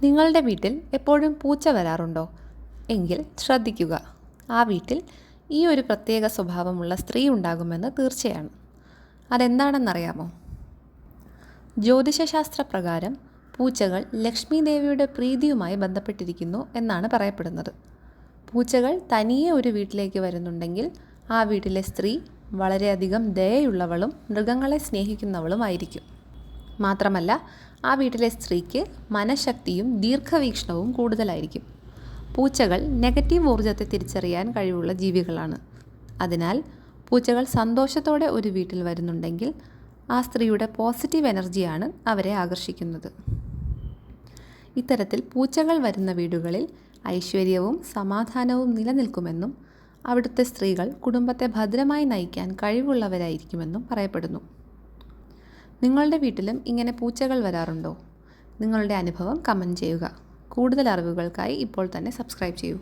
നിങ്ങളുടെ വീട്ടിൽ എപ്പോഴും പൂച്ച വരാറുണ്ടോ? എങ്കിൽ ശ്രദ്ധിക്കുക, ആ വീട്ടിൽ ഈ ഒരു പ്രത്യേക സ്വഭാവമുള്ള സ്ത്രീ ഉണ്ടാകുമെന്ന് തീർച്ചയാണ്. അതെന്താണെന്നറിയാമോ? ജ്യോതിഷശാസ്ത്ര പ്രകാരം പൂച്ചകൾ ലക്ഷ്മി ദേവിയുടെ പ്രീതിയുമായി ബന്ധപ്പെട്ടിരിക്കുന്നു എന്നാണ് പറയപ്പെടുന്നത്. പൂച്ചകൾ തനിയെ ഒരു വീട്ടിലേക്ക് വരുന്നുണ്ടെങ്കിൽ ആ വീട്ടിലെ സ്ത്രീ വളരെയധികം ദയയുള്ളവളും മൃഗങ്ങളെ സ്നേഹിക്കുന്നവളുമായിരിക്കും. മാത്രമല്ല, ആ വീട്ടിലെ സ്ത്രീക്ക് മനഃശക്തിയും ദീർഘവീക്ഷണവും കൂടുതലായിരിക്കും. പൂച്ചകൾ നെഗറ്റീവ് ഊർജ്ജത്തെ തിരിച്ചറിയാൻ കഴിവുള്ള ജീവികളാണ്. അതിനാൽ പൂച്ചകൾ സന്തോഷത്തോടെ ഒരു വീട്ടിൽ വരുന്നുണ്ടെങ്കിൽ ആ സ്ത്രീയുടെ പോസിറ്റീവ് എനർജിയാണ് അവരെ ആകർഷിക്കുന്നത്. ഇത്തരത്തിൽ പൂച്ചകൾ വരുന്ന വീടുകളിൽ ഐശ്വര്യവും സമാധാനവും നിലനിൽക്കുമെന്നും അവിടുത്തെ സ്ത്രീകൾ കുടുംബത്തെ ഭദ്രമായി നയിക്കാൻ കഴിവുള്ളവരായിരിക്കുമെന്നും പറയപ്പെടുന്നു. നിങ്ങളുടെ വീട്ടിലും ഇങ്ങനെ പൂച്ചകൾ വരാറുണ്ടോ? നിങ്ങളുടെ അനുഭവം കമൻറ്റ് ചെയ്യുക. കൂടുതൽ അറിവുകൾക്കായി ഇപ്പോൾ തന്നെ സബ്സ്ക്രൈബ് ചെയ്യൂ.